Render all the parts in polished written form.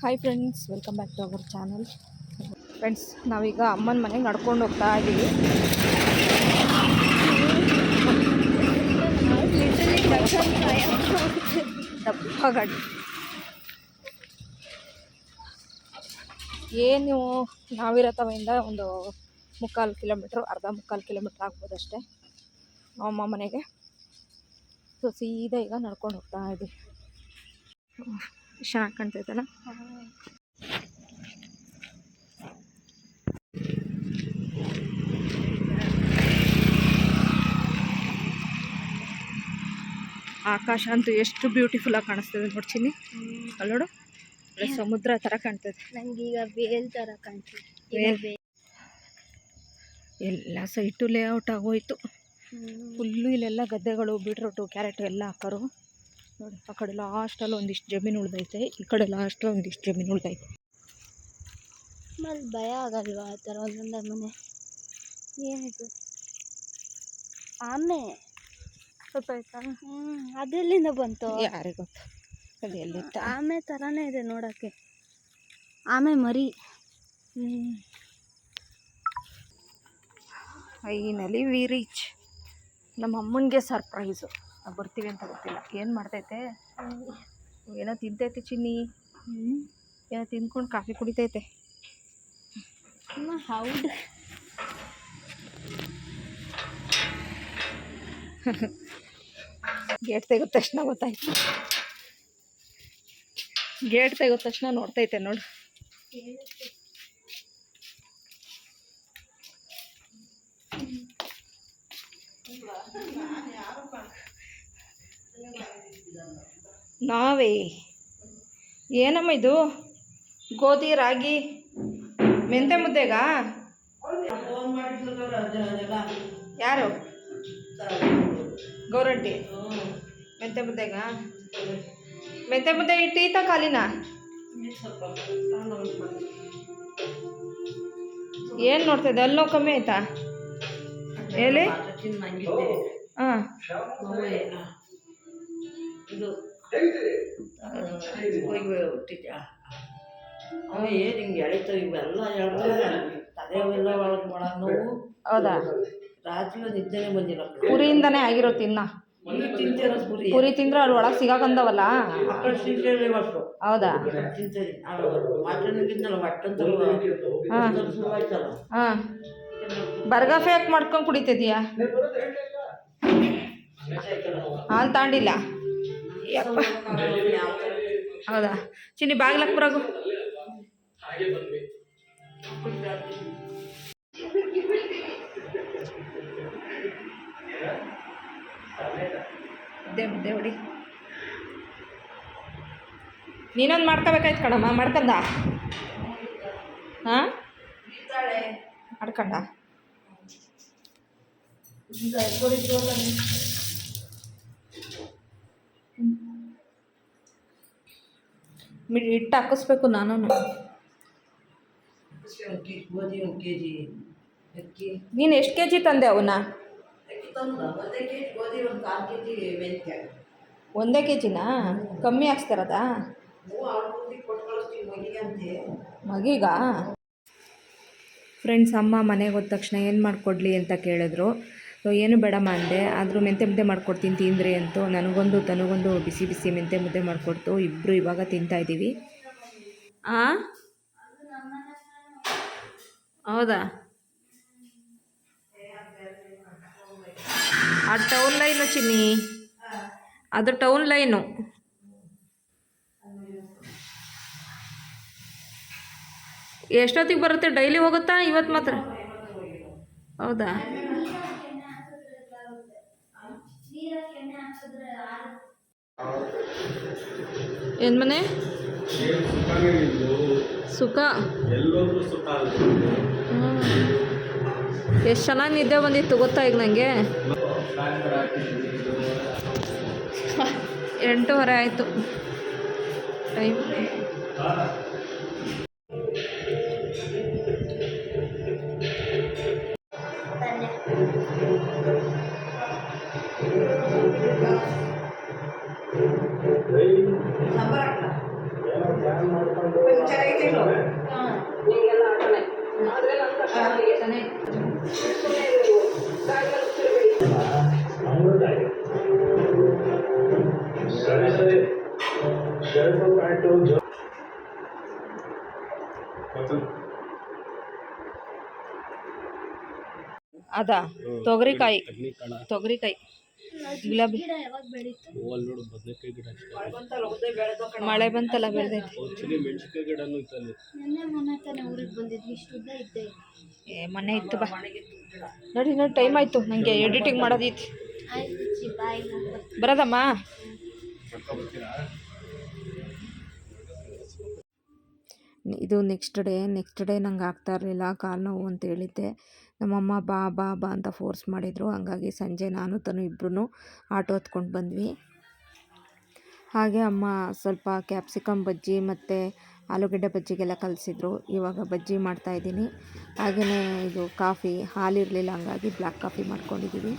Hi friends, welcome back to our channel. Friends, ನಾವೀಗ ಅಮ್ಮನ ಮನೆಗೆ ನಡ್ಕೊಂಡು ಹೋಗ್ತಾ ಇದ್ದೀವಿ. ಡಬ್ಬ ಗಾಡಿ ಏನು ನಾವಿರತವಿಂದ ಒಂದು ಅರ್ಧ ಮುಕ್ಕಾಲು ಕಿಲೋಮೀಟ್ರ್ ಆಗ್ಬೋದಷ್ಟೇ ಅಮ್ಮ ಮನೆಗೆ. ಸೊ ಸೀದಾ ಈಗ ನಡ್ಕೊಂಡು ಹೋಗ್ತಾ ಇದ್ದೀವಿ. ಚೆನ್ನಾಗಿ ಕಾಣ್ತೈತಲ್ಲ. ಆಕಾಶ ಅಂತೂ ಎಷ್ಟು ಬ್ಯೂಟಿಫುಲ್ಲಾಗಿ ಕಾಣಿಸ್ತದೆ ನೋಡ್ತೀನಿ. ಅಲ್ಲೋಡು, ಸಮುದ್ರ ಥರ ಕಾಣ್ತದೆ. ನನಗೀಗ ಬೇಲ್ ಥರ ಕಾಣ್ತದೆ. ಎಲ್ಲ ಸೈಟು ಲೇಔಟ್ ಆಗೋಯ್ತು. ಫುಲ್ಲು ಇಲ್ಲೆಲ್ಲ ಗದ್ದೆಗಳು, ಬೀಟ್ರೋಟು, ಕ್ಯಾರೆಟು ಎಲ್ಲ ಹಾಕೋರು. ನೋಡಿ, ಆ ಕಡೆ ಲಾಸ್ಟಲ್ಲಿ ಒಂದಿಷ್ಟು ಜಮೀನು ಉಳ್ದೈತೆ, ಈ ಕಡೆ ಲಾಸ್ಟಲ್ಲಿ ಒಂದಿಷ್ಟು ಜಮೀನು ಉಳ್ದೈತೆ. ಆಮೇಲೆ ಭಯ ಆಗಲ್ವಾ ಆ ಥರ ಒಂದೊಂದೇ ಮನೆ? ಏನಿದು ಆಮೆ ಗೊತ್ತಾಯ್ತಾ? ಅದೆಲ್ಲಿಂದ ಬಂತು ಯಾರಿಗೆ ಗೊತ್ತು. ಅದು ಎಲ್ಲಿತ್ತ? ಆಮೆ ಥರನೇ ಇದೆ ನೋಡೋಕ್ಕೆ, ಆಮೆ ಮರಿ. Finally we reach. ನಮ್ಮ ಅಮ್ಮನಿಗೆ ಸರ್ಪ್ರೈಸು. ನಾವು ಬರ್ತೀವಿ ಅಂತ ಗೊತ್ತಿಲ್ಲ. ಏನು ಮಾಡ್ತೈತೆ, ಏನೋ ತಿಂತೈತೆ ಚಿನ್ನಿ. ಏನೋ ತಿಂದ್ಕೊಂಡು ಕಾಫಿ ಕುಡಿತೈತೆ. ಹೌದು. ಗೇಟ್ ತೆಗೆದ ತಕ್ಷಣ ಗೊತ್ತಾಯ್ತು. ಗೇಟ್ ತೆಗೆದ ತಕ್ಷಣ ನೋಡ್ತೈತೆ ನೋಡು. ನಾವೇ ಏನಮ್ಮ ಇದು? ಗೋಧಿ, ರಾಗಿ, ಮೆಂತೆ ಮುದ್ದೆಗಾ? ಯಾರು? ಗೌರಂಟಿ. ಮೆಂತೆ ಮುದ್ದೆಗಾ? ಮೆಂತೆ ಮುದ್ದೆ ಇಟ್ಟೀತ ಖಾಲಿನ? ಏನು ನೋಡ್ತಾಯಿದ್ದೆ? ಅಲ್ಲಿ ನೋವು ಕಮ್ಮಿ ಆಯ್ತಾ? ಹೇಳಿ. ಹಾಂ, ಹೌದಾ? ಪುರಿಯಿಂದನೇ ಆಗಿರೋ ತಿನ್ನ. ಪುರಿ ತಿಂದ್ರೆ ಅಲ್ಲಿ ಒಳಗೆ ಸಿಗಾಕಂದವಲ್ಲ. ಹೌದಾ? ಹಾಂ ಹಾಂ. ಬರ್ಗಫೆ ಯಾಕೆ ಮಾಡ್ಕೊಂಡು ಕುಡಿತಿದೀಯಾ? ಹಾಲು ತಾಂಡಿಲ್ಲ? ಹೌದಾ? ಚಿನ್ನಿ ಬಾಗ್ಲಕ್ಕೆ ಬರೋಗು. ಮುದ್ದೆ ಹೊಡಿ. ನೀನೊಂದು ಮಾಡ್ಕೋಬೇಕಾಯ್ತು ಕಣಮ್ಮ. ಮಾಡ್ಕಂದ? ಹಾಂ, ಮಾಡ್ಕೊಂಡ? ಹಿಟ್ಟು ಹಾಕಿಸ್ಬೇಕು ನಾನು. ನೀನು ಎಷ್ಟು ಕೆ ಜಿ ತಂದೆ ಅವನ್ನ? ಒಂದೇ ಕೆ ಜಿನಾ? ಕಮ್ಮಿ ಹಾಕ್ಸ್ತಾರದ ಮಗೀಗ? ಫ್ರೆಂಡ್ಸ್, ಅಮ್ಮ ಮನೆಗೆ ಹೋದ ತಕ್ಷಣ ಏನು ಮಾಡಿಕೊಡ್ಲಿ ಅಂತ ಕೇಳಿದ್ರು. ಸೊ ಏನು ಬೇಡಮ್ಮ ಅಂದೆ. ಆದರೂ ಮೆಂತೆ ಮುದ್ದೆ ಮಾಡ್ಕೊಡ್ತೀನಿ ತಿಂದ್ರಿ ಅಂತೂ ತನಗೊಂದು ಬಿಸಿ ಬಿಸಿ ಮೆಂತೆ ಮುದ್ದೆ ಮಾಡಿಕೊಡ್ತು. ಇಬ್ಬರು ಇವಾಗ ತಿಂತಾಯಿದ್ದೀವಿ. ಹಾಂ, ಹೌದಾ? ಆ ಟೌನ್ ಲೈನು ಚಿನ್ನಿ, ಅದು ಟೌನ್ ಲೈನು. ಎಷ್ಟೊತ್ತಿಗೆ ಬರುತ್ತೆ? ಡೈಲಿ ಹೋಗುತ್ತಾ? ಇವತ್ತು ಮಾತ್ರ? ಹೌದಾ? ಏನು ಮನೆ ಸುಖ? ಎಷ್ಟು ಚೆನ್ನಾಗಿ ನಿದ್ದೆ ಬಂದಿತ್ತು ಗೊತ್ತಾ ಈಗ ನನಗೆ. 8:30 ಆಯಿತು ಟೈಮ್. ಅದಾ ತೊಗರಿಕಾಯಿ ತೊಗರಿಕಾಯಿ ಗುಲಾಬಿ ಗಿಡ ಯಾವಾಗ ಬೆಳೀತು? ಮಳೆ ಬಂತಲ್ಲ ಬೆಳೆದೈತಿ. ನಿನ್ನೆ ಮೊನ್ನೆ ತಾನೇ ಊರಿಗೆ ಬಂದಿದ್ವಿ, ಇಷ್ಟು ಉದ್ದ ಇದ್ದೆ. ಮೊನ್ನೆ ಇತ್ತು ಬಾ. ನೋಡಿ ನೋಡಿ ಟೈಮ್ ಆಯಿತು, ನನಗೆ ಎಡಿಟಿಂಗ್ ಮಾಡೋದಿತ್ತು. ಆಯ್ತು ಚಿ, ಬಾಯ್. ಬರೋದಮ್ಮ. ಇದು ನೆಕ್ಸ್ಟ್ ಡೇ ನಂಗೆ ಆಗ್ತಾ ಇರಲಿಲ್ಲ, ಕಾಲು ನೋವು ಅಂತ ಹೇಳಿದ್ದೆ. ನಮ್ಮಮ್ಮ ಬಾ ಬಾ ಬಾ ಅಂತ ಫೋರ್ಸ್ ಮಾಡಿದರು. ಹಂಗಾಗಿ ಸಂಜೆ ನಾನು ತನು ಇಬ್ಬರೂ ಆಟೋ ಹತ್ಕೊಂಡು ಬಂದ್ವಿ. ಹಾಗೆ ಅಮ್ಮ ಸ್ವಲ್ಪ ಕ್ಯಾಪ್ಸಿಕಮ್ ಬಜ್ಜಿ ಮತ್ತು ಆಲೂಗಡ್ಡೆ ಬಜ್ಜಿಗೆಲ್ಲ ಕಲಿಸಿದ್ರು. ಇವಾಗ ಬಜ್ಜಿ ಮಾಡ್ತಾಯಿದ್ದೀನಿ. ಹಾಗೆಯೇ ಇದು ಕಾಫಿ, ಹಾಲಿರಲಿಲ್ಲ, ಹಂಗಾಗಿ ಬ್ಲ್ಯಾಕ್ ಕಾಫಿ ಮಾಡ್ಕೊಂಡಿದ್ದೀವಿ.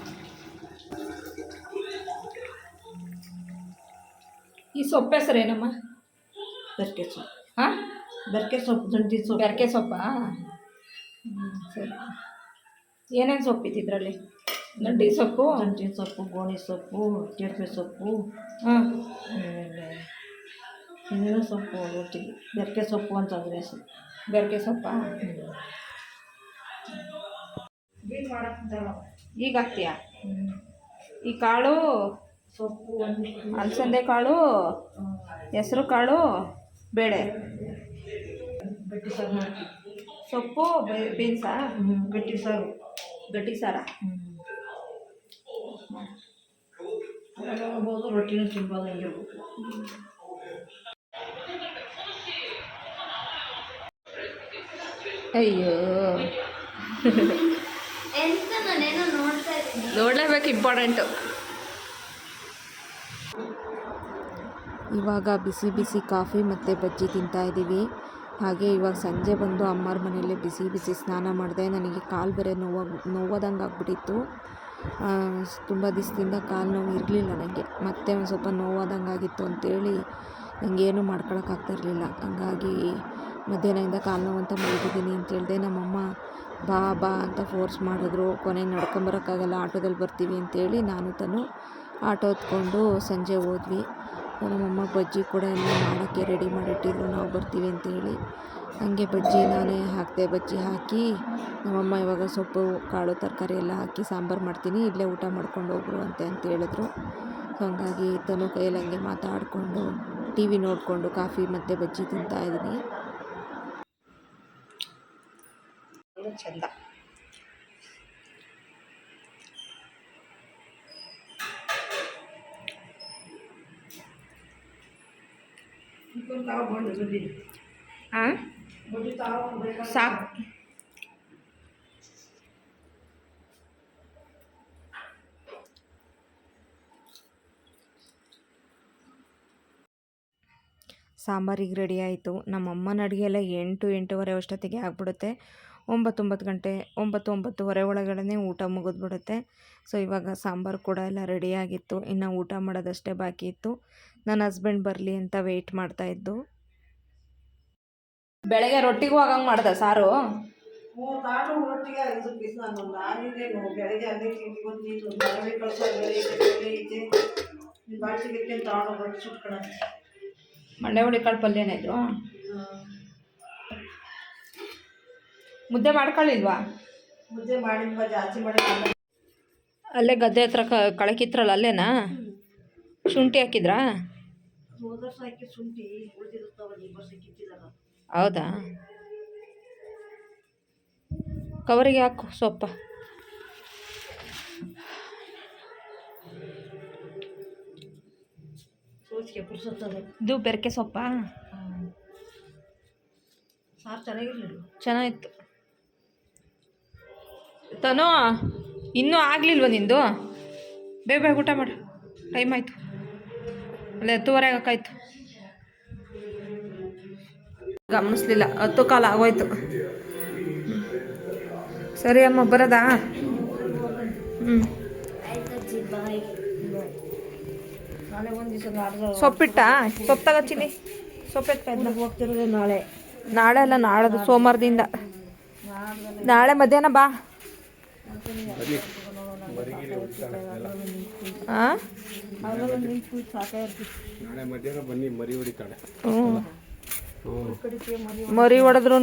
ಈ ಸೊಪ್ಪು ಹೆಸರೇನಮ್ಮ? ಬೆರಕೆ ಸೊಪ್ಪು. ಹಾಂ, ಬೆರಕೆ ಸೊಪ್ಪು, ದಂಟಿ ಸೊಪ್ಪು. ಬೆರಕೆ ಸೊಪ್ಪಾ? ಸರಿ. ಏನೇನು ಸೊಪ್ಪಿತ್ತು ಇದರಲ್ಲಿ? ದಂಟಿ ಸೊಪ್ಪು, ದಂಟಿ ಸೊಪ್ಪು, ಗೋಣಿ ಸೊಪ್ಪು, ಕೆಂಪೆ ಸೊಪ್ಪು, ಹಾಂ, ಆಮೇಲೆ ಇನ್ನೂ ಸೊಪ್ಪು ಒಟ್ಟಿಗೆ ಬೆರಕೆ ಸೊಪ್ಪು ಅಂತಂದರೆ ಹೆಸರು. ಬೆರಕೆ ಸೊಪ್ಪಾ? ಈಗ ಹಾಕ್ತೀಯಾ? ಈ ಕಾಳು ಸೊಪ್ಪು, ಅಲಸಂದೆ ಕಾಳು, ಹೆಸರು ಕಾಳು, ಬೇಳೆ, ಗಟ್ಟಿ ಸಾರು ಮಾಡ್ತೀವಿ. ಸೊಪ್ಪು, ಬೀನ್ಸಾ? ಗಟ್ಟಿ ಸಾರು. ಗಟ್ಟಿ ಸಾರ? ಮಾಡ್ಬೋದು, ರೊಟ್ಟಿನೂ ತಿನ್ಬೋದು, ಹಂಗೆ. ಅಯ್ಯೋ, ಎಂತ ನಾನೇನೋ ನೋಡ್ತಾ ಇದ್ದೀನಿ. ನೋಡಲೇಬೇಕು, ಇಂಪಾರ್ಟೆಂಟು. ಇವಾಗ ಬಿಸಿ ಬಿಸಿ ಕಾಫಿ ಮತ್ತು ಬಜ್ಜಿ ತಿಂತಾಯಿದ್ದೀವಿ. ಹಾಗೆ ಇವಾಗ ಸಂಜೆ ಬಂದು ಅಮ್ಮರ ಮನೆಯಲ್ಲೇ ಬಿಸಿ ಬಿಸಿ ಸ್ನಾನ ಮಾಡಿದೆ. ನನಗೆ ಕಾಲು ಬೇರೆ ನೋವೋದಂಗೆ ಆಗ್ಬಿಟ್ಟಿತ್ತು. ತುಂಬ ದಿವಸದಿಂದ ಕಾಲು ನೋವು ಇರಲಿಲ್ಲ ನನಗೆ. ಮತ್ತೆ ಒಂದು ಸ್ವಲ್ಪ ನೋವಾದಂಗೆ ಆಗಿತ್ತು ಅಂತೇಳಿ ನನಗೇನು ಮಾಡ್ಕೊಳಕ್ಕಾಗ್ತಾಯಿರಲಿಲ್ಲ. ಹಂಗಾಗಿ ಮಧ್ಯಾಹ್ನದಿಂದ ಕಾಲು ನೋವು ಅಂತ ಮಲಗಿದ್ದೀನಿ ಅಂತ ಹೇಳಿದೆ. ನಮ್ಮಮ್ಮ ಬಾ ಬಾ ಅಂತ ಫೋರ್ಸ್ ಮಾಡಿದ್ರು. ಕೊನೆಗೆ ನಡ್ಕೊಂಬರೋಕ್ಕಾಗಲ್ಲ, ಆಟೋದಲ್ಲಿ ಬರ್ತೀವಿ ಅಂತೇಳಿ ನಾನು ತನು ಆಟೋ ಹೊತ್ಕೊಂಡು ಸಂಜೆ ಹೋದ್ವಿ. ನಮ್ಮಮ್ಮ ಬಜ್ಜಿ ಕೂಡ ಎಲ್ಲ ಮಾಡೋಕ್ಕೆ ರೆಡಿ ಮಾಡಿಟ್ಟಿದ್ರು, ನಾವು ಬರ್ತೀವಿ ಅಂತೇಳಿ. ಹಾಗೆ ಬಜ್ಜಿ ನಾನೇ ಹಾಕಿದೆ. ಬಜ್ಜಿ ಹಾಕಿ ನಮ್ಮಮ್ಮ ಇವಾಗ ಸೊಪ್ಪು, ಕಾಳು, ತರಕಾರಿ ಎಲ್ಲ ಹಾಕಿ ಸಾಂಬಾರು ಮಾಡ್ತೀನಿ, ಇಲ್ಲೇ ಊಟ ಮಾಡ್ಕೊಂಡು ಹೋಗ್ರು ಅಂತ ಹೇಳಿದ್ರು. ಹಾಗಾಗಿ ತನು ಕೈಯಲ್ಲಿ ಹಂಗೆ ಮಾತಾಡಿಕೊಂಡು ಟಿ ವಿ ನೋಡಿಕೊಂಡು ಕಾಫಿ ಮತ್ತು ಬಜ್ಜಿ ತಿಂತಾಯಿದ್ದೀನಿ. ಚಂದ. ಹಾಂ, ಸಾಕು. ಸಾಂಬಾರಿಗೆ ರೆಡಿ ಆಯಿತು. ನಮ್ಮಮ್ಮನ ಅಡುಗೆ ಎಲ್ಲ 8-8:30 ಅಷ್ಟೊತ್ತಿಗೆ ಆಗಿಬಿಡುತ್ತೆ. 9 ಗಂಟೆ 9-9:30 ಒಳಗಡೆ ಊಟ ಮುಗಿದ್ಬಿಡುತ್ತೆ. ಸೊ ಇವಾಗ ಸಾಂಬಾರು ಕೂಡ ಎಲ್ಲ ರೆಡಿಯಾಗಿತ್ತು, ಇನ್ನು ಊಟ ಮಾಡೋದಷ್ಟೇ ಬಾಕಿ ಇತ್ತು. ನನ್ನ ಹಸ್ಬೆಂಡ್ ಬರಲಿ ಅಂತ ವೆಯ್ಟ್ ಮಾಡ್ತಾಯಿದ್ದು. ಬೆಳಗ್ಗೆ ರೊಟ್ಟಿಗೂ ಆಗಂಗೆ ಮಾಡ್ದೆ ಸಾರು. ನಾನು ಒಟ್ಟಿಗೆ ಇದು ಪೀಸ್ ನಾನು ನಾನಿದ್ದೇನು ಬೆಳಗ್ಗೆ ಅಲ್ಲೇ ತಿಂಡಿ ಬಂದು ನೀನು ಮರಳಿ ಕಳ್ಸ ಇದೆ ಬಾಚಿಗೆ ತಗೊಂಡು ರೊಟ್ಟಿ ಸುಟ್ಕೊಳ್ಳ. ಮಂಡೆ ಹುಳಿ ಕಾಳು ಪಲ್ಯನೇ ಇದು. ಮುದ್ದೆ ಮಾಡ್ಕೊಳ್ಳಿಲ್ವಾ? ಮುದ್ದೆ ಮಾಡಿದ್ವ, ಜಾಸ್ತಿ ಮಾಡಿ. ಅಲ್ಲೇ ಗದ್ದೆ ಹತ್ರ ಕಳಕಿತ್ರಲ್ಲ, ಅಲ್ಲೇನಾ? ಶುಂಠಿ ಹಾಕಿದ್ರಾ? ಹೋದ ವರ್ಷ ಹಾಕಿ ಶುಂಠಿ ಉಳಿದಿರುತ್ತವ, ಈ ವರ್ಷ ಕಿತ್ತಿದಾಗ. ಹೌದಾ? ಕವರಿಗೆ ಹಾಕು ಸೊಪ್ಪ. ಸೋಚಿಗೆ ಪುರ್ಸೊತ್ತದು. ಇದು ಬೆರಕೆ ಸೊಪ್ಪ? ಸಾರು ಚೆನ್ನಾಗಿರಲಿಲ್ಲ. ಚೆನ್ನಾಗಿತ್ತು. ತನು ಇನ್ನೂ ಆಗಲಿಲ್ವ ನಿಂದು? ಬೇಗ ಊಟ ಮಾಡು, ಟೈಮ್ ಆಯಿತು. ಅಲ್ಲೇ 10:30 ಆಗೋಕ್ಕಾಯ್ತು. ಗಮನಿಸ್ಲಿಲ್ಲ, 10:15 ಆಗೋಯ್ತು. ಸರಿ ಅಮ್ಮ, ಬರೋದಾ? ಆಯ್ತಜ್ಜಿ, ಬಾಯ್. ನಾಳೆ ಒಂದು ದಿವಸ ಸೊಪ್ಪಿಟ್ಟ? ಸೊಪ್ಪು ತಗೋತೀನಿ. ಸೊಪ್ಪೆತ್ಕಾಯ್ದು ಹೋಗ್ತಿರೋದು ನಾಳೆ. ನಾಳೆ ಅಲ್ಲ, ನಾಳದು ಸೋಮವಾರದಿಂದ. ನಾಳೆ ಮಧ್ಯಾಹ್ನ ಬಾ. ಹಾಂ ನಾಳೆ ಮಧ್ಯಾಹ್ನ ಬನ್ನಿ, ಮರಿ ಹೊಡಿತಾಳೆ. ಮರಿ ಹೊಡೆದ್ರು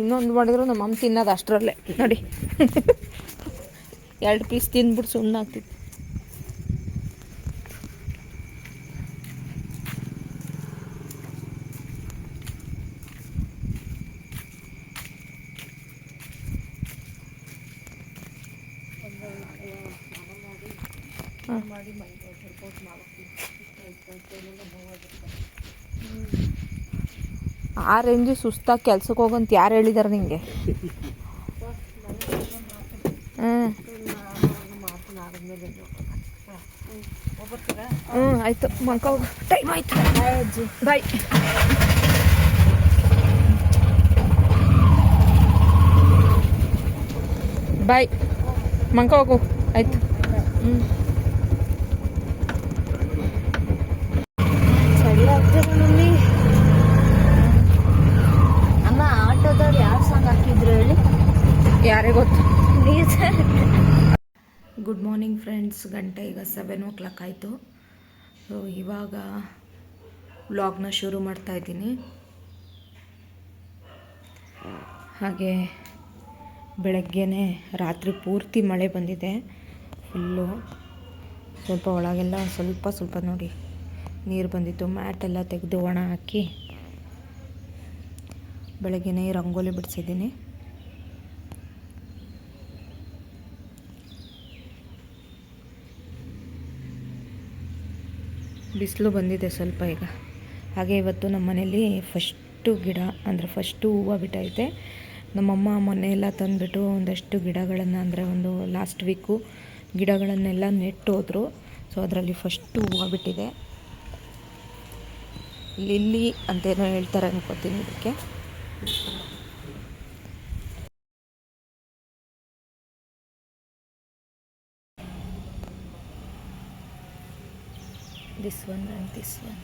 ಇನ್ನೊಂದು ಮಾಡಿದ್ರು ನಮ್ಮ ಅಮ್ಮ ತಿನ್ನೋದು ಅಷ್ಟರಲ್ಲೇ ನೋಡಿ. 2 ಪೀಸ್ ತಿಂದ್ಬಿಟ್ಟು ಸುಮ್ಮನೆ ಆಗ್ತಿತ್ತು. ಆ ರೇಂಜು ಸುಸ್ತಾಗಿ ಕೆಲ್ಸಕ್ಕೆ ಹೋಗಂತ ಯಾರು ಹೇಳಿದಾರೆ ನಿಂಗೆ? ಆಯಿತು, ಮಂಕ ಹೋಗು, ಟೈಮ್ ಆಯ್ತು. ಬಾಯ್. ಬಾಯ್, ಮಂಕ ಹೋಗು, ಆಯ್ತು. ಚಳಿ ಆಗ್ತದೆ ಮಮ್ಮಿ. ಅಮ್ಮ, ಆಟೋದವ್ರು ಯಾವ ಸಾಂಗ್ ಹಾಕಿದ್ರು ಹೇಳಿ? ಯಾರೇ ಗೊತ್ತು. ಪ್ಲೀಸ್. Good morning friends. ಗಂಟೆ ಈಗ 7 ಆಯಿತು. ಸೊ ಇವಾಗ ವ್ಲಾಗ್ನ ಶುರು ಮಾಡ್ತಾ ಇದ್ದೀನಿ. ಹಾಗೆ ಬೆಳಗ್ಗೆನೇ ರಾತ್ರಿ ಪೂರ್ತಿ ಮಳೆ ಬಂದಿದೆ ಫುಲ್ಲು. ಸ್ವಲ್ಪ ಒಳಗೆಲ್ಲ ಸ್ವಲ್ಪ ನೋಡಿ ನೀರು ಬಂದಿತ್ತು. ಮ್ಯಾಟೆಲ್ಲ ತೆಗೆದು ಒಣ ಹಾಕಿ ಬೆಳಗ್ಗೆನೇ ರಂಗೋಲಿ ಬಿಡಿಸಿದ್ದೀನಿ. ಬಿಸಿಲು ಬಂದಿದೆ ಸ್ವಲ್ಪ ಈಗ. ಹಾಗೆ ಇವತ್ತು ನಮ್ಮ ಮನೇಲಿ ಫಸ್ಟು ಗಿಡ ಅಂದರೆ ಫಸ್ಟು ಹೂವು ಬಿಟ್ಟೈತೆ. ನಮ್ಮಮ್ಮ ಮೊನ್ನೆ ಎಲ್ಲ ತಂದುಬಿಟ್ಟು ಒಂದಷ್ಟು ಗಿಡಗಳನ್ನು, ಅಂದರೆ ಒಂದು ಲಾಸ್ಟ್ ವೀಕು ಗಿಡಗಳನ್ನೆಲ್ಲ ನೆಟ್ಟೋದ್ರು. ಸೊ ಅದರಲ್ಲಿ ಫಸ್ಟು ಹೂವು ಬಿಟ್ಟಿದೆ. ಲಿಲ್ಲಿ ಅಂತೇನೋ ಹೇಳ್ತಾರೆ ಅನ್ಕೋತೀನಿ ಇದಕ್ಕೆ. this one and this one.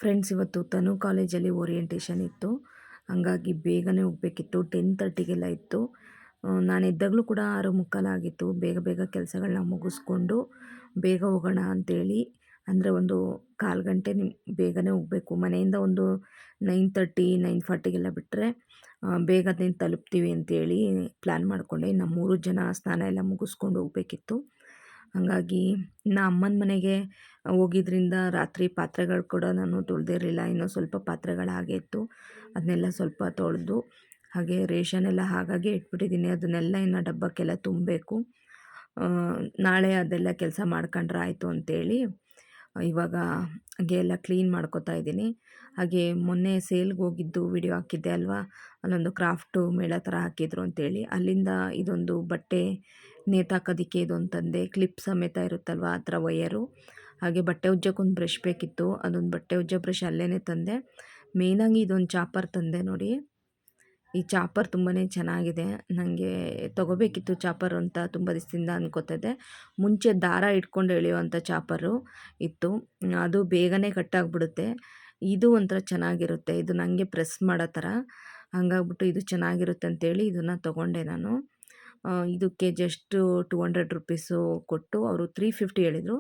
Friends, ಇವತ್ತು ತನು ಕಾಲೇಜಲ್ಲಿ ಓರಿಯೆಂಟೇಷನ್ ಇತ್ತು. ಹಂಗಾಗಿ ಬೇಗನೆ ಹೋಗಬೇಕಿತ್ತು. 10:30ಗೆಲ್ಲ ಇತ್ತು. ನಾನು ಇದ್ದಾಗಲೂ ಕೂಡ 6:45 ಆಗಿತ್ತು. ಬೇಗ ಕೆಲಸಗಳನ್ನ ಮುಗಿಸ್ಕೊಂಡು ಬೇಗ ಹೋಗೋಣ ಅಂಥೇಳಿ, ಅಂದರೆ ಒಂದು 1/4 ಗಂಟೆ ಬೇಗನೆ ಹೋಗಬೇಕು. ಮನೆಯಿಂದ ಒಂದು 9:30, 9:40ಗೆಲ್ಲ ಬಿಟ್ಟರೆ ಬೇಗನೆ ತಲುಪ್ತೀವಿ ಅಂತೇಳಿ ಪ್ಲ್ಯಾನ್ ಮಾಡಿಕೊಂಡೆ. ಇನ್ನು 3 ಜನ ಸ್ನಾನ ಎಲ್ಲ ಮುಗಿಸ್ಕೊಂಡು ಹೋಗಬೇಕಿತ್ತು. ಹಾಗಾಗಿ ಇನ್ನು ಅಮ್ಮನ ಮನೆಗೆ ಹೋಗಿದ್ರಿಂದ ರಾತ್ರಿ ಪಾತ್ರೆಗಳು ಕೂಡ ನಾನು ತೊಳೆದಿರಲಿಲ್ಲ. ಇನ್ನೂ ಸ್ವಲ್ಪ ಪಾತ್ರೆಗಳು ಹಾಗೆ ಇತ್ತು, ಅದನ್ನೆಲ್ಲ ಸ್ವಲ್ಪ ತೊಳೆದು ಹಾಗೆ ರೇಷನ್ ಎಲ್ಲ ಹಾಗಾಗಿ ಇಟ್ಬಿಟ್ಟಿದ್ದೀನಿ. ಅದನ್ನೆಲ್ಲ ಇನ್ನು ಡಬ್ಬಕ್ಕೆಲ್ಲ ತುಂಬಬೇಕು. ನಾಳೆ ಅದೆಲ್ಲ ಕೆಲಸ ಮಾಡ್ಕೊಂಡ್ರೆ ಆಯಿತು ಅಂತೇಳಿ ಇವಾಗ ಹಾಗೆ ಎಲ್ಲ ಕ್ಲೀನ್ ಮಾಡ್ಕೊತಾ ಇದ್ದೀನಿ. ಹಾಗೆ ಮೊನ್ನೆ ಸೇಲ್ಗೆ ಹೋಗಿದ್ದು ವಿಡಿಯೋ ಹಾಕಿದ್ದೆ ಅಲ್ವಾ, ಅಲ್ಲೊಂದು ಕ್ರಾಫ್ಟು ಮೇಳ ಥರ ಹಾಕಿದ್ರು ಅಂತೇಳಿ, ಅಲ್ಲಿಂದ ಇದೊಂದು ಬಟ್ಟೆ ನೇತಾಕೋದಕ್ಕೆ ಇದೊಂದು ತಂದೆ. ಕ್ಲಿಪ್ ಸಮೇತ ಇರುತ್ತಲ್ವ ಆ ಥರ ವಯರು. ಹಾಗೆ ಬಟ್ಟೆ ಉಜ್ಜಕ್ಕೊಂದು ಬ್ರಷ್ ಬೇಕಿತ್ತು, ಅದೊಂದು ಬಟ್ಟೆ ಉಜ್ಜೋ ಬ್ರಷ್ ಅಲ್ಲೇ ತಂದೆ. ಮೇಯ್ನಾಗಿ ಇದೊಂದು ಚಾಪರ್ ತಂದೆ ನೋಡಿ. ಈ ಚಾಪರ್ ತುಂಬಾ ಚೆನ್ನಾಗಿದೆ. ನನಗೆ ತೊಗೋಬೇಕಿತ್ತು ಚಾಪರ್ ಅಂತ ತುಂಬ ದಿವಸದಿಂದ ಅನ್ಕೋತಿದ್ದೆ. ಮುಂಚೆ ದಾರ ಇಟ್ಕೊಂಡು ಎಳೆಯುವಂಥ ಚಾಪರು ಇತ್ತು, ಅದು ಬೇಗನೆ ಕಟ್ಟಾಗ್ಬಿಡುತ್ತೆ. ಇದು ಒಂಥರ ಚೆನ್ನಾಗಿರುತ್ತೆ, ಇದು ನನಗೆ ಪ್ರೆಸ್ ಮಾಡೋ ಥರ. ಹಂಗಾಗ್ಬಿಟ್ಟು ಇದು ಚೆನ್ನಾಗಿರುತ್ತೆ ಅಂತೇಳಿ ಇದನ್ನು ತೊಗೊಂಡೆ ನಾನು. ಇದಕ್ಕೆ ಜಸ್ಟು 200 ರುಪೀಸು ಕೊಟ್ಟು, ಅವರು 350 ಹೇಳಿದರು.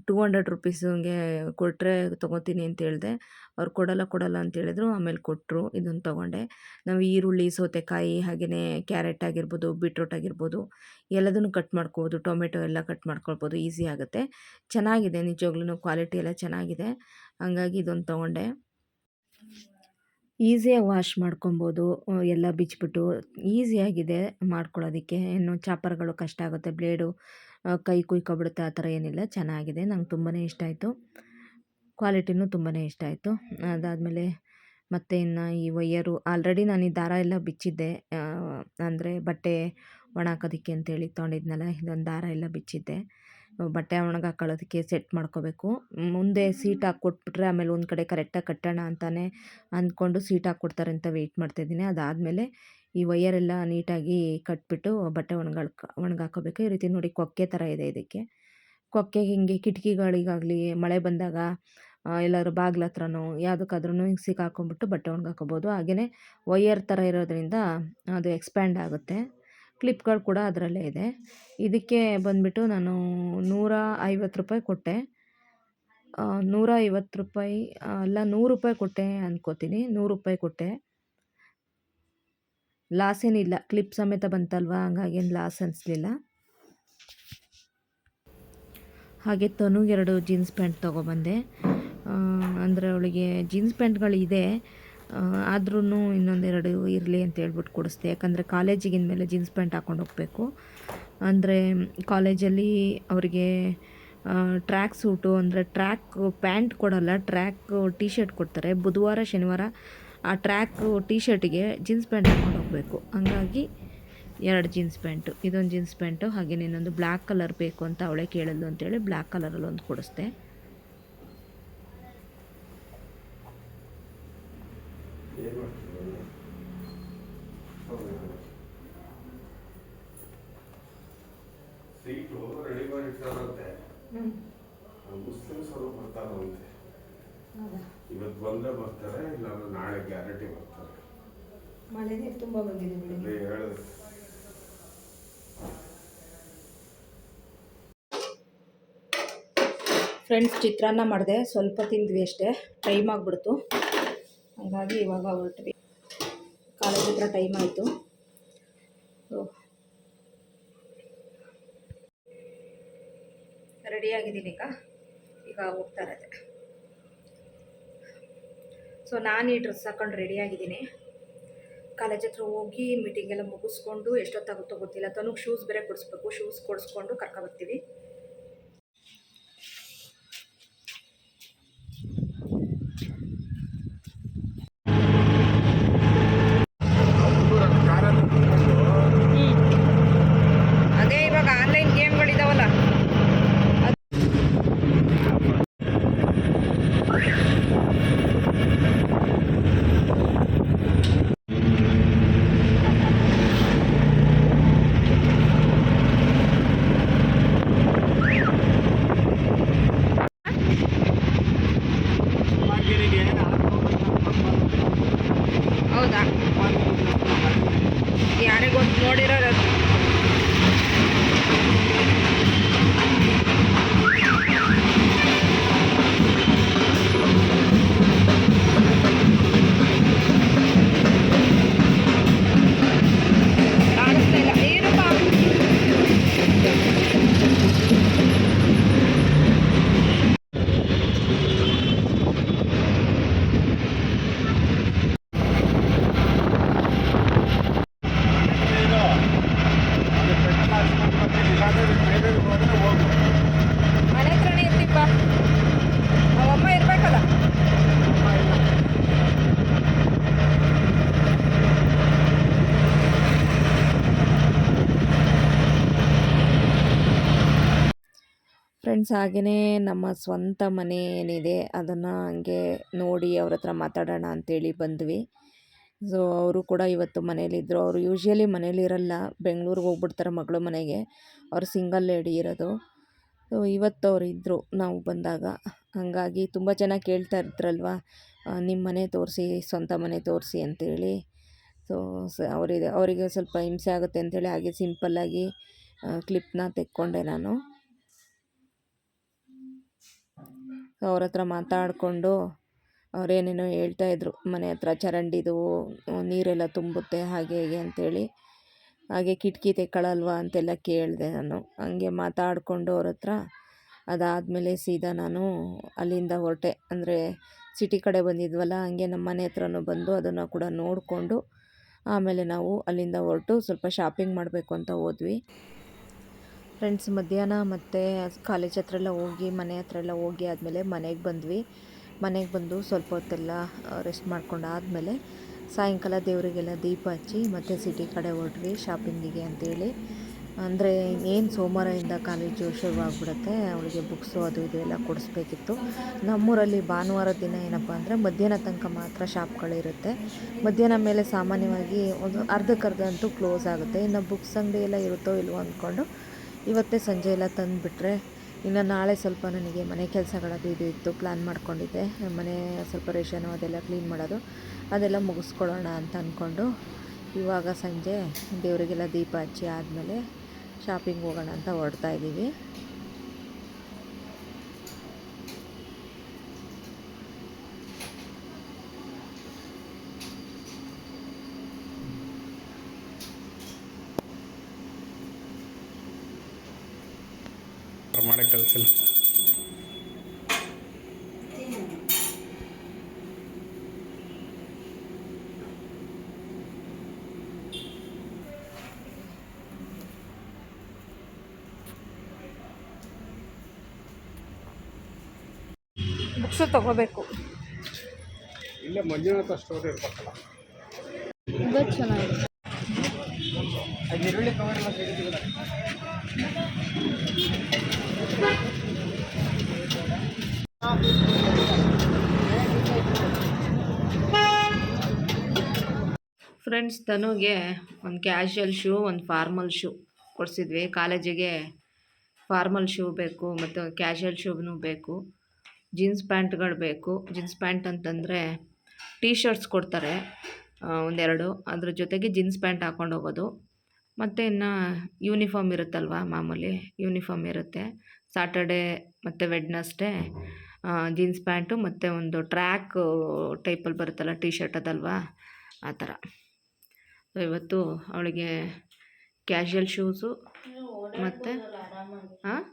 200 ರುಪೀಸಿಗೆ ಕೊಟ್ಟರೆ ತೊಗೋತೀನಿ ಅಂತ ಹೇಳಿದೆ. ಅವ್ರು ಕೊಡಲ್ಲ ಅಂತ ಹೇಳಿದ್ರು. ಆಮೇಲೆ ಕೊಟ್ಟರು. ಇದನ್ನು ತೊಗೊಂಡೆ. ನಾವು ಈರುಳ್ಳಿ, ಸೌತೆಕಾಯಿ ಹಾಗೆಯೇ ಕ್ಯಾರೆಟ್ ಆಗಿರ್ಬೋದು, ಬೀಟ್ರೂಟ್ ಆಗಿರ್ಬೋದು ಎಲ್ಲದನ್ನು ಕಟ್ ಮಾಡ್ಕೋಬೋದು. ಟೊಮೆಟೊ ಎಲ್ಲ ಕಟ್ ಮಾಡ್ಕೊಳ್ಬೋದು. ಈಸಿ ಆಗುತ್ತೆ. ಚೆನ್ನಾಗಿದೆ ನಿಜವಾಗ್ಲೂ ಕ್ವಾಲಿಟಿ ಎಲ್ಲ ಚೆನ್ನಾಗಿದೆ. ಹಂಗಾಗಿ ಇದೊಂದು ತೊಗೊಂಡೆ. ಈಸಿಯಾಗಿ ವಾಶ್ ಮಾಡ್ಕೊಬೋದು. ಎಲ್ಲ ಬಿಚ್ಚಿಬಿಟ್ಟು ಈಸಿಯಾಗಿದೆ ಮಾಡ್ಕೊಳ್ಳೋದಕ್ಕೆ. ಏನು ಚಾಪರ್ಗಳು ಕಷ್ಟ ಆಗುತ್ತೆ, ಬ್ಲೇಡು ಕೈ ಕುಯ್ಕೊಬಿಡುತ್ತೆ, ಆ ಥರ ಏನಿಲ್ಲ. ಚೆನ್ನಾಗಿದೆ. ನಂಗೆ ತುಂಬಾ ಇಷ್ಟ ಆಯಿತು. ಕ್ವಾಲಿಟಿನೂ ತುಂಬಾ ಇಷ್ಟ ಆಯಿತು. ಅದಾದಮೇಲೆ ಮತ್ತು ಇನ್ನು ಈ ವೈಯರು ಆಲ್ರೆಡಿ ನಾನು ಈ ದಾರ ಎಲ್ಲ ಬಿಚ್ಚಿದ್ದೆ. ಅಂದರೆ ಬಟ್ಟೆ ಒಣ ಹಾಕೋದಕ್ಕೆ ಅಂತೇಳಿ ತೊಗೊಂಡಿದ್ನಲ್ಲ, ಇದೊಂದು ದಾರ ಎಲ್ಲ ಬಿಚ್ಚಿದ್ದೆ. ಬಟ್ಟೆ ಒಣಗಾಕೊಳ್ಳೋದಕ್ಕೆ ಸೆಟ್ ಮಾಡ್ಕೋಬೇಕು. ಮುಂದೆ ಸೀಟ್ ಹಾಕ್ಕೊಟ್ಬಿಟ್ರೆ ಆಮೇಲೆ ಒಂದು ಕಡೆ ಕರೆಕ್ಟಾಗಿ ಕಟ್ಟೋಣ ಅಂತಾನೆ ಅಂದ್ಕೊಂಡು ಸೀಟ್ ಹಾಕ್ಕೊಡ್ತಾರೆ ಅಂತ ವೆಯ್ಟ್ ಮಾಡ್ತಾಯಿದ್ದೀನಿ. ಅದಾದಮೇಲೆ ಈ ವೈಯರೆಲ್ಲ ನೀಟಾಗಿ ಕಟ್ಬಿಟ್ಟು ಬಟ್ಟೆ ಒಣಗಾಕೋಬೇಕು. ಈ ರೀತಿ ನೋಡಿ ಕೊಕ್ಕೆ ಥರ ಇದೆ ಇದಕ್ಕೆ. ಕೊಕ್ಕೆಗೆ ಹಿಂಗೆ ಕಿಟಕಿಗಳಿಗಾಗಲಿ ಮಳೆ ಬಂದಾಗ ಎಲ್ಲಾದ್ರೂ ಬಾಗಿಲ ಹತ್ರನೋ ಯಾವುದಕ್ಕಾದ್ರೂ ಹಿಂಗೆ ಸಿಕ್ಕಾಕೊಂಡ್ಬಿಟ್ಟು ಬಟ್ಟೆ ಒಣಗಾಕೋಬೋದು. ಹಾಗೆಯೇ ವೈಯರ್ ಥರ ಇರೋದ್ರಿಂದ ಅದು ಎಕ್ಸ್ಪ್ಯಾಂಡ್ ಆಗುತ್ತೆ. ಕ್ಲಿಪ್ಗಳು ಕೂಡ ಅದರಲ್ಲೇ ಇದೆ. ಇದಕ್ಕೆ ಬಂದುಬಿಟ್ಟು ನಾನು 150 ರೂಪಾಯಿ ಕೊಟ್ಟೆ. 150 ರೂಪಾಯಿ ಅಲ್ಲ, 100 ರೂಪಾಯಿ ಕೊಟ್ಟೆ ಅಂದ್ಕೋತೀನಿ. 100 ರೂಪಾಯಿ ಕೊಟ್ಟೆ. ಲಾಸ್ ಏನಿಲ್ಲ, ಕ್ಲಿಪ್ ಸಮೇತ ಬಂತಲ್ವ, ಹಂಗಾಗೇನು ಲಾಸ್ ಅನಿಸ್ಲಿಲ್ಲ. ಹಾಗೆ ತನುಗೆ 2 ಜೀನ್ಸ್ ಪ್ಯಾಂಟ್ ತೊಗೊಬಂದೆ. ಅಂದರೆ ಅವಳಿಗೆ ಜೀನ್ಸ್ ಪ್ಯಾಂಟ್ಗಳಿದೆ, ಆದ್ರೂ ಇನ್ನೊಂದೆರಡು ಇರಲಿ ಅಂತ ಹೇಳ್ಬಿಟ್ಟು ಕೊಡಿಸ್ದೆ. ಯಾಕಂದರೆ ಕಾಲೇಜಿಗೆ ಇನ್ಮೇಲೆ ಜೀನ್ಸ್ ಪ್ಯಾಂಟ್ ಹಾಕ್ಕೊಂಡು ಹೋಗಬೇಕು. ಅಂದರೆ ಕಾಲೇಜಲ್ಲಿ ಅವರಿಗೆ ಟ್ರ್ಯಾಕ್ ಸೂಟು ಅಂದರೆ ಟ್ರ್ಯಾಕ್ ಪ್ಯಾಂಟ್ ಕೊಡಲ್ಲ, ಟ್ರ್ಯಾಕ್ ಟೀ ಶರ್ಟ್ ಕೊಡ್ತಾರೆ. ಬುಧವಾರ ಶನಿವಾರ ಆ ಟ್ರ್ಯಾಕ್ ಟೀ ಶರ್ಟಿಗೆ ಜೀನ್ಸ್ ಪ್ಯಾಂಟ್ ಹಾಕ್ಕೊಂಡು ಹೋಗಬೇಕು. ಹಂಗಾಗಿ 2 ಜೀನ್ಸ್ ಪ್ಯಾಂಟು, ಇದೊಂದು ಜೀನ್ಸ್ ಪ್ಯಾಂಟು, ಹಾಗೆ ಇನ್ನೊಂದು ಬ್ಲ್ಯಾಕ್ ಕಲರ್ ಬೇಕು ಅಂತ ಅವಳೇ ಕೇಳಿದ್ಲು ಅಂತೇಳಿ ಬ್ಲ್ಯಾಕ್ ಕಲರಲ್ಲಿ ಒಂದು ಕೊಡಿಸ್ದೆ. ಸೀಟು ರೆಡಿ ಮಾಡಿ ಇಟ್ಟಾರಂತೆ. ಮುಸ್ಲಿಮ್ಸ್ ಅವರು ಬರ್ತಾರಂತೆ. ಇವತ್ತು ಬಂದ್ರೆ ಬರ್ತಾರೆ, ಇಲ್ಲ ನಾಳೆ ಗ್ಯಾರಂಟಿ ಬರ್ತಾರೆ. ಮಳೆ ತುಂಬ ಬಂದಿದೆ ಬೆಳಿಗ್ಗೆ. ಹೇಳಿದ್ರು ಫ್ರೆಂಡ್ಸ್, ಚಿತ್ರಾನ್ನ ಮಾಡಿದೆ, ಸ್ವಲ್ಪ ತಿಂದ್ವಿ ಅಷ್ಟೇ. ಟೈಮ್ ಆಗಿಬಿಡ್ತು. ಹಾಗಾಗಿ ಇವಾಗ ಹೊರಟ್ವಿ. ಕಾಲೇಜ್ ಹತ್ರ ಟೈಮ್ ಆಯಿತು. ರೆಡಿಯಾಗಿದ್ದೀನಿ. ಈಗ ಹೋಗ್ತಾ ಇರೋದೆ. ಸೊ ನಾನು ಈ ಡ್ರೆಸ್ ಹಾಕೊಂಡು ರೆಡಿಯಾಗಿದ್ದೀನಿ. ಕಾಲೇಜ್ ಹತ್ರ ಹೋಗಿ ಮೀಟಿಂಗ್ ಎಲ್ಲ ಮುಗಿಸ್ಕೊಂಡು ಎಷ್ಟೊತ್ತಾಗುತ್ತೋ ಗೊತ್ತಿಲ್ಲ. ತನಗೆ ಶೂಸ್ ಬೇರೆ ಕೊಡಿಸ್ಬೇಕು. ಶೂಸ್ ಕೊಡಿಸ್ಕೊಂಡು ಕರ್ಕೊಬರ್ತೀವಿ. ಅದೇ ಇವಾಗ ಆನ್ಲೈನ್ ಗೇಮ್ಗಳಿದಾವಲ್ಲ, ಹೌದಾ? ಯಾರಿಗೊಂದು ನೋಡಿರೋರು. ಕಾಣಿಸ್ತಾ ಇಲ್ಲ. ಏನಪ್ಪ ಮನೆ ಹತ್ರನೇ ಇರ್ತೀಪ್ಪ. ಅವಮ್ಮ ಇರಬೇಕಲ್ಲ. ಫ್ರೆಂಡ್ಸ್, ಹಾಗೆಯೇ ನಮ್ಮ ಸ್ವಂತ ಮನೆ ಏನಿದೆ ಅದನ್ನು ಹಂಗೆ ನೋಡಿ ಅವ್ರ ಹತ್ರ ಮಾತಾಡೋಣ ಅಂಥೇಳಿ ಬಂದ್ವಿ. ಸೊ ಅವರು ಕೂಡ ಇವತ್ತು ಮನೇಲಿದ್ದರು. ಅವರು ಯೂಶ್ವಲಿ ಮನೇಲಿರಲ್ಲ, ಬೆಂಗಳೂರಿಗೆ ಹೋಗ್ಬಿಡ್ತಾರೆ ಮಗಳು ಮನೆಗೆ. ಅವ್ರು ಸಿಂಗಲ್ ಲೇಡಿ ಇರೋದು. ಸೊ ಇವತ್ತು ಅವರು ಇದ್ದರು ನಾವು ಬಂದಾಗ. ಹಾಗಾಗಿ ತುಂಬ ಜನ ಕೇಳ್ತಾ ಇರ್ತಾರಲ್ವ, ನಿಮ್ಮ ಮನೆ ತೋರಿಸಿ, ಸ್ವಂತ ಮನೆ ತೋರಿಸಿ ಅಂತೇಳಿ. ಸೊ ಅವರಿಗೆ ಸ್ವಲ್ಪ ಹಿಂಸೆ ಆಗುತ್ತೆ ಅಂಥೇಳಿ ಹಾಗೆ ಸಿಂಪಲ್ಲಾಗಿ ಕ್ಲಿಪ್ನ ತೆಕ್ಕೊಂಡೆ ನಾನು. ಅವ್ರ ಹತ್ರ ಮಾತಾಡಿಕೊಂಡು ಅವರೇನೇನೋ ಹೇಳ್ತಾಯಿದ್ರು, ಮನೆ ಹತ್ರ ಚರಂಡಿದು ನೀರೆಲ್ಲ ತುಂಬುತ್ತೆ ಹಾಗೆ ಹೀಗೆ ಅಂತೇಳಿ. ಹಾಗೆ ಕಿಟಕಿ ತೆಕ್ಕೊಳ್ಳಲ್ವಾ ಅಂತೆಲ್ಲ ಕೇಳಿದೆ ನಾನು. ಹಂಗೆ ಮಾತಾಡಿಕೊಂಡು ಅವ್ರ ಹತ್ರ ಅದಾದಮೇಲೆ ಸೀದಾ ನಾನು ಅಲ್ಲಿಂದ ಹೊರಟೆ. ಅಂದರೆ ಸಿಟಿ ಕಡೆ ಬಂದಿದ್ವಲ್ಲ, ಹಂಗೆ ನಮ್ಮ ಮನೆ ಹತ್ರನೂ ಬಂದು ಅದನ್ನು ಕೂಡ ನೋಡಿಕೊಂಡು ಆಮೇಲೆ ನಾವು ಅಲ್ಲಿಂದ ಹೊರಟು ಸ್ವಲ್ಪ ಶಾಪಿಂಗ್ ಮಾಡಬೇಕು ಅಂತ ಹೋದ್ವಿ. ಫ್ರೆಂಡ್ಸ್, ಮಧ್ಯಾಹ್ನ ಮತ್ತು ಕಾಲೇಜ್ ಹತ್ರ ಎಲ್ಲ ಹೋಗಿ ಮನೆ ಹತ್ರ ಎಲ್ಲ ಹೋಗಿ ಆದಮೇಲೆ ಮನೆಗೆ ಬಂದ್ವಿ. ಮನೆಗೆ ಬಂದು ಸ್ವಲ್ಪ ಹೊತ್ತೆಲ್ಲ ರೆಸ್ಟ್ ಮಾಡ್ಕೊಂಡು ಆದಮೇಲೆ ಸಾಯಂಕಾಲ ದೇವರಿಗೆಲ್ಲ ದೀಪ ಹಚ್ಚಿ ಮತ್ತು ಸಿಟಿ ಕಡೆ ಹೊರಟ್ವಿ ಶಾಪಿಂಗಿಗೆ ಅಂತೇಳಿ. ಅಂದರೆ ಏನು ಸೋಮವಾರದಿಂದ ಕಾಲೇಜು ಶುರುವಾಗ್ಬಿಡುತ್ತೆ, ಅವಳಿಗೆ ಬುಕ್ಸು ಅದು ಇದು ಎಲ್ಲ ಕೊಡಿಸ್ಬೇಕಿತ್ತು. ನಮ್ಮೂರಲ್ಲಿ ಭಾನುವಾರದ ದಿನ ಏನಪ್ಪ ಅಂದರೆ ಮಧ್ಯಾಹ್ನ ತನಕ ಮಾತ್ರ ಶಾಪ್ಗಳಿರುತ್ತೆ. ಮಧ್ಯಾಹ್ನ ಮೇಲೆ ಸಾಮಾನ್ಯವಾಗಿ ಒಂದು ಅರ್ಧಕ್ಕರ್ಧ ಅಂತೂ ಕ್ಲೋಸ್ ಆಗುತ್ತೆ. ಇನ್ನು ಬುಕ್ಸ್ ಅಂಗಡಿ ಎಲ್ಲ ಇರುತ್ತೋ ಇಲ್ವೋ ಅಂದ್ಕೊಂಡು ಇವತ್ತೇ ಸಂಜೆ ಎಲ್ಲ ತಂದುಬಿಟ್ರೆ ಇನ್ನು ನಾಳೆ ಸ್ವಲ್ಪ ನನಗೆ ಮನೆ ಕೆಲಸಗಳದು ಇದು ಇತ್ತು, ಪ್ಲ್ಯಾನ್ ಮಾಡ್ಕೊಂಡಿದ್ದೆ. ಮನೆ ಸ್ವಲ್ಪ ರೇಷನು ಅದೆಲ್ಲ ಕ್ಲೀನ್ ಮಾಡೋದು ಅದೆಲ್ಲ ಮುಗಿಸ್ಕೊಳ್ಳೋಣ ಅಂತ ಅಂದ್ಕೊಂಡು ಇವಾಗ ಸಂಜೆ ದೇವರಿಗೆಲ್ಲ ದೀಪ ಹಚ್ಚಿ ಆದಮೇಲೆ ಶಾಪಿಂಗ್ ಹೋಗೋಣ ಅಂತ ಹೊರಡ್ತಾ ಇದ್ದೀವಿ. ಮಾಡೋ ಕೆಲಸ ಬುಕ್ಸು ತೊಗೋಬೇಕು. ಇಲ್ಲೇ ಮಂಜುನಾಥ ಸ್ಟೋರ್ ಇರ್ಬೇಕಲ್ಲ. ಇದು ಚೆನ್ನಾಗಿದೆ. ಫ್ರೆಂಡ್ಸ್, ತನುಗೆ ಒಂದು ಕ್ಯಾಶುವಲ್ ಶೂ, ಒಂದು ಫಾರ್ಮಲ್ ಶೂ ಕೊಡಿಸಿದ್ವಿ. ಕಾಲೇಜಿಗೆ ಫಾರ್ಮಲ್ ಶೂ ಬೇಕು ಮತ್ತು ಕ್ಯಾಶುವಲ್ ಶೂನು ಬೇಕು. ಜೀನ್ಸ್ ಪ್ಯಾಂಟ್ಗಳು ಬೇಕು. ಜೀನ್ಸ್ ಪ್ಯಾಂಟ್ ಅಂತಂದರೆ ಟೀ ಶರ್ಟ್ಸ್ ಕೊಡ್ತಾರೆ ಒಂದೆರಡು, ಅದ್ರ ಜೊತೆಗೆ ಜೀನ್ಸ್ ಪ್ಯಾಂಟ್ ಹಾಕ್ಕೊಂಡು ಹೋಗೋದು. ಮತ್ತು ಇನ್ನು ಯೂನಿಫಾರ್ಮ್ ಇರುತ್ತಲ್ವ, ಮಾಮೂಲಿ ಯೂನಿಫಾರ್ಮ್ ಇರುತ್ತೆ. ಸಾಟರ್ಡೆ ಮತ್ತು ವೆಡ್ನಸ್ಡೇ ಜೀನ್ಸ್ ಪ್ಯಾಂಟು ಮತ್ತು ಒಂದು ಟ್ರ್ಯಾಕ್ ಟೈಪಲ್ಲಿ ಬರುತ್ತಲ್ಲ ಟೀ ಶರ್ಟ್ ಅದಲ್ವಾ, ಆ ಥರ. ಇವತ್ತು ಅವಳಿಗೆ ಕ್ಯಾಶುವಲ್ ಶೂಸು ಮತ್ತು ಹಾಂ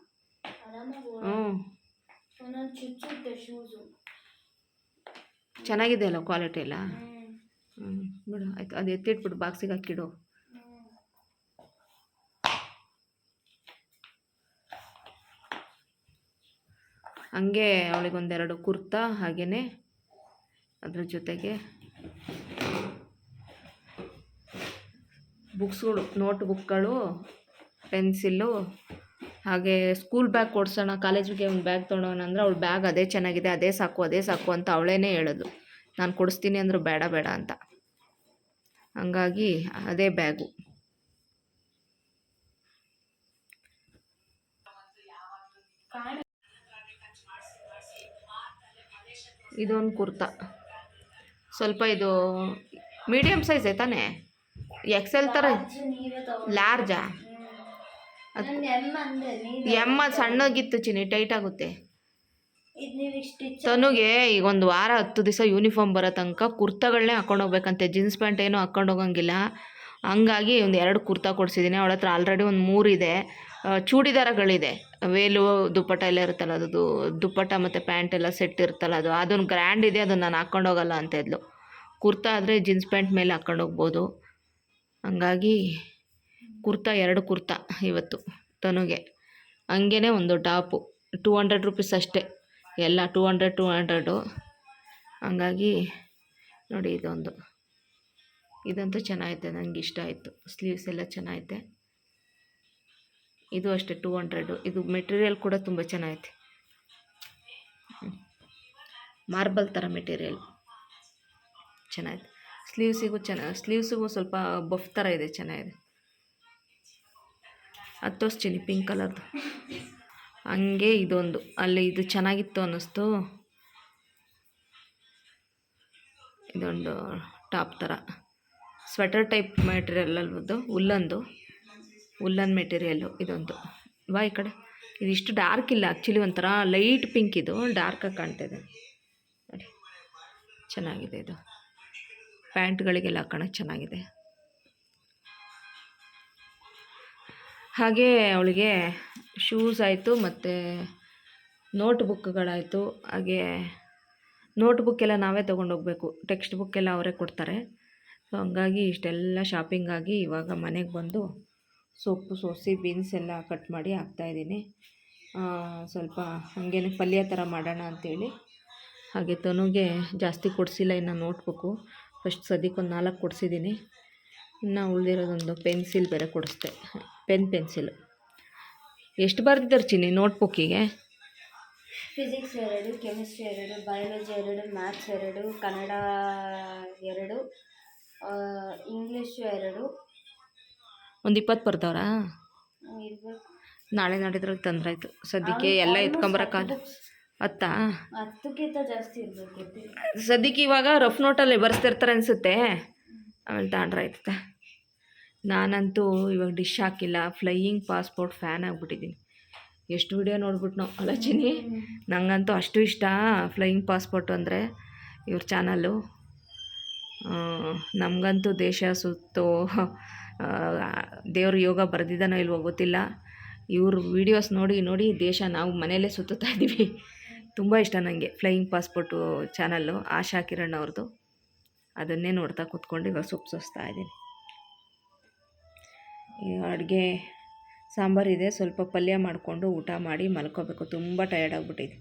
ಚೆನ್ನಾಗಿದೆ ಅಲ್ಲ ಕ್ವಾಲಿಟಿ ಎಲ್ಲ. ಬಿಡು ಆಯಿತು, ಅದು ಎತ್ತಿಟ್ಬಿಡು, ಬಾಕ್ಸಿಗೆ ಹಾಕಿಡು. ಹಂಗೆ ಅವಳಿಗೊಂದೆರಡು ಕುರ್ತಾ, ಹಾಗೆಯೇ ಅದ್ರ ಜೊತೆಗೆ ಬುಕ್ಸ್ಗಳು, ನೋಟ್ ಬುಕ್ಗಳು, ಪೆನ್ಸಿಲ್ಲು, ಹಾಗೆ ಸ್ಕೂಲ್ ಬ್ಯಾಗ್ ಕೊಡ್ಸೋಣ, ಕಾಲೇಜಿಗೆ ಒಂದು ಬ್ಯಾಗ್ ತೊಗೊಳೋಣ ಅಂದರೆ ಅವಳು ಬ್ಯಾಗ್ ಅದೇ ಚೆನ್ನಾಗಿದೆ, ಅದೇ ಸಾಕು ಅಂತ ಅವಳೇನೇ ಹೇಳೋದು. ನಾನು ಕೊಡಿಸ್ತೀನಿ ಅಂದರು ಬೇಡ ಅಂತ. ಹಂಗಾಗಿ ಅದೇ ಬ್ಯಾಗು. ಇದೊಂದು ಕುರ್ತಾ, ಸ್ವಲ್ಪ ಇದು ಮೀಡಿಯಮ್ ಸೈಜ್ ತಾನೇ, ಎಕ್ಸೆಲ್ ಥರ, ಲಾರ್ಜಾ? ಅದು ಎಮ್ಮ ಸಣ್ಣಗಿತ್ತು ಚಿನ್ನಿ, ಟೈಟ್ ಆಗುತ್ತೆ. ತನುಗೆ ಈಗ ಒಂದು ವಾರ 10 ದಿವಸ ಯೂನಿಫಾರ್ಮ್ ಬರೋ ತನಕ ಕುರ್ತಾಗಳನ್ನೇ ಹಾಕೊಂಡು ಹೋಗ್ಬೇಕಂತೆ, ಜೀನ್ಸ್ ಪ್ಯಾಂಟ್ ಏನೂ ಹಾಕ್ಕೊಂಡು ಹೋಗಂಗಿಲ್ಲ. ಹಂಗಾಗಿ ಒಂದು 2 ಕುರ್ತಾ ಕೊಡಿಸಿದ್ದೀನಿ. ಅವಳ ಹತ್ರ ಆಲ್ರೆಡಿ ಒಂದು 3 ಇದೆ. ಚೂಡಿದಾರಗಳಿದೆ, ವೇಲು ದುಪ್ಪಟ್ಟ ಎಲ್ಲ ಇರುತ್ತಲ್ಲ, ಅದು ದುಪ್ಪಟ್ಟ ಮತ್ತು ಪ್ಯಾಂಟ್ ಎಲ್ಲ ಸೆಟ್ ಇರುತ್ತಲ್ಲ, ಅದೊಂದು ಗ್ರ್ಯಾಂಡ್ ಇದೆ, ಅದನ್ನು ನಾನು ಹಾಕ್ಕೊಂಡು ಹೋಗಲ್ಲ ಅಂತ ಇದ್ಲು. ಕುರ್ತಾ ಆದರೆ ಜೀನ್ಸ್ ಪ್ಯಾಂಟ್ ಮೇಲೆ ಹಾಕ್ಕೊಂಡು ಹೋಗ್ಬೋದು. ಹಂಗಾಗಿ ಕುರ್ತಾ 2 ಕುರ್ತಾ ಇವತ್ತು ತನುಗೆ. ಹಂಗೇ ಒಂದು ಟಾಪು 200 ರುಪೀಸ್ ಅಷ್ಟೇ, ಎಲ್ಲ 200. ಹಂಗಾಗಿ ನೋಡಿ, ಇದಂತೂ ಚೆನ್ನಾಗೈತೆ, ನನಗೆ ಇಷ್ಟ ಆಯಿತು. ಸ್ಲೀವ್ಸ್ ಎಲ್ಲ ಚೆನ್ನಾಗೈತೆ. ಇದು ಅಷ್ಟೇ 200. ಇದು ಮೆಟೀರಿಯಲ್ ಕೂಡ ತುಂಬ ಚೆನ್ನಾಗೈತೆ, ಮಾರ್ಬಲ್ ಥರ ಮೆಟೀರಿಯಲ್ ಚೆನ್ನಾಗಿದೆ. ಸ್ಲೀವ್ಸಿಗೂ ಸ್ವಲ್ಪ ಬಫ್ ಥರ ಇದೆ, ಚೆನ್ನಾಗಿದೆ. ಅದು ತೋರಿಸ್ತೀನಿ, ಪಿಂಕ್ ಕಲರ್ದು. ಹಂಗೆ ಇದೊಂದು ಅಲ್ಲಿ ಇದು ಚೆನ್ನಾಗಿತ್ತು ಅನ್ನಿಸ್ತು. ಇದೊಂದು ಟಾಪ್ ಥರ ಸ್ವೆಟರ್ ಟೈಪ್ ಮೆಟೀರಿಯಲ್ ಅಲ್ವದು, ಉಲ್ಲನ್ ಮೆಟೀರಿಯಲ್ಲು. ಇದೊಂದು ಬಾ ಈ ಕಡೆ, ಇದಿಷ್ಟು ಡಾರ್ಕ್ ಇಲ್ಲ ಆ್ಯಕ್ಚುಲಿ, ಒಂಥರ ಲೈಟ್ ಪಿಂಕ್ ಇದು, ಡಾರ್ಕಾಗಿ ಕಾಣ್ತಾಯಿದೆ ನೋಡಿ. ಚೆನ್ನಾಗಿದೆ ಇದು, ಪ್ಯಾಂಟ್ಗಳಿಗೆಲ್ಲ ಹಾಕೋಣಕ್ಕೆ ಚೆನ್ನಾಗಿದೆ. ಹಾಗೆ ಅವಳಿಗೆ ಶೂಸ್ ಆಯಿತು, ಮತ್ತು ನೋಟ್ಬುಕ್ಗಳಾಯಿತು. ಹಾಗೆ ನೋಟ್ಬುಕ್ಕೆಲ್ಲ ನಾವೇ ತೊಗೊಂಡೋಗ್ಬೇಕು, ಟೆಕ್ಸ್ಟ್ ಬುಕ್ಕೆಲ್ಲ ಅವರೇ ಕೊಡ್ತಾರೆ. ಸೊ ಹಂಗಾಗಿ ಇಷ್ಟೆಲ್ಲ ಶಾಪಿಂಗ್ ಆಗಿ ಇವಾಗ ಮನೆಗೆ ಬಂದು ಸೊಪ್ಪು ಸೋಸಿ ಬೀನ್ಸ್ ಎಲ್ಲ ಕಟ್ ಮಾಡಿ ಹಾಕ್ತಾಯಿದ್ದೀನಿ. ಸ್ವಲ್ಪ ಹಾಗೇನೆ ಪಲ್ಯ ಥರ ಮಾಡೋಣ ಅಂಥೇಳಿ. ಹಾಗೆ ತನುಗೆ ಜಾಸ್ತಿ ಕೊಡಿಸಿಲ್ಲ ಇನ್ನು ನೋಟ್ಬುಕ್ಕು, ಫಸ್ಟ್ ಸದ್ಯಕ್ಕೊಂದು 4 ಕೊಡಿಸಿದ್ದೀನಿ. ಇನ್ನು ಉಳಿದಿರೋದೊಂದು ಪೆನ್ಸಿಲ್ ಬೇರೆ ಕೊಡಿಸ್ದೆ, ಪೆನ್ಸಿಲು. ಎಷ್ಟು ಬರೆದಿದ್ದಾರೆ ಚಿನ್ನಿ ನೋಟ್ಬುಕ್ಕಿಗೆ? Physics 2, chemistry 2, biology 2, maths 2, Kannada 2, English 2. ಒಂದು 20 ಬರ್ದವ್ರಾ? ಇರಬೇಕು. ನಾಳೆ ನಾಡಿದ್ರಲ್ಲಿ ತಂದ್ರಾಯ್ತು. ಸದ್ಯಕ್ಕೆ ಎಲ್ಲ ಎತ್ಕೊಂಬರೋಕ್ಕಾಗಲ್ಲ. 10ಕ್ಕಿಂತ ಜಾಸ್ತಿ ಇರಬೇಕು, ಗೊತ್ತಿಲ್ಲ. ಸದ್ಯಕ್ಕೆ ಇವಾಗ ರಫ್ ನೋಟಲ್ಲಿ ಬರೆಸ್ತಿರ್ತಾರೆ ಅನಿಸುತ್ತೆ, ಆಮೇಲೆ ತಗೊಂಡ್ರಾಯ್ತದೆ. ನಾನಂತೂ ಇವಾಗ ಡಿಶ್ ಹಾಕಿಲ್ಲ, ಫ್ಲೈಯಿಂಗ್ ಪಾಸ್ಪೋರ್ಟ್ ಫ್ಯಾನ್ ಆಗಿಬಿಟ್ಟಿದ್ದೀನಿ. ಎಷ್ಟು ವಿಡಿಯೋ ನೋಡ್ಬಿಟ್ಟು ನಾವು ಅಲ್ಲ ಚಿನ್ನಿ, ನನಗಂತೂ ಅಷ್ಟು ಇಷ್ಟ ಫ್ಲೈಯಿಂಗ್ ಪಾಸ್ಪೋರ್ಟು ಅಂದರೆ. ಇವ್ರ ಚಾನಲ್ಲು ನಮಗಂತೂ ದೇಶ ಸುತ್ತೋ ದೇವ್ರ ಯೋಗ ಬರೆದಿದ್ದಾನೋ ಇಲ್ವೋ ಗೊತ್ತಿಲ್ಲ. ಇವ್ರ ವೀಡಿಯೋಸ್ ನೋಡಿ ನೋಡಿ ದೇಶ ನಾವು ಮನೆಯಲ್ಲೇ ಸುತ್ತುತ್ತಾ ಇದ್ದೀವಿ. ತುಂಬ ಇಷ್ಟ ನನಗೆ ಫ್ಲೈಯಿಂಗ್ ಪಾಸ್ಪೋರ್ಟು ಚಾನಲ್ಲು, ಆಶಾ ಕಿರಣ್ ಅವ್ರದ್ದು. ಅದನ್ನೇ ನೋಡ್ತಾ ಕೂತ್ಕೊಂಡು ಇವಾಗ ಸೊಪ್ಪು ಸೋಸ್ತಾ ಇದ್ದೀನಿ. ಈ ಅಡುಗೆ ಸಾಂಬಾರಿದೆ, ಸ್ವಲ್ಪ ಪಲ್ಯ ಮಾಡಿಕೊಂಡು ಊಟ ಮಾಡಿ ಮಲ್ಕೋಬೇಕು. ತುಂಬ ಟಯರ್ಡ್ ಆಗಿಬಿಟ್ಟಿದೆ.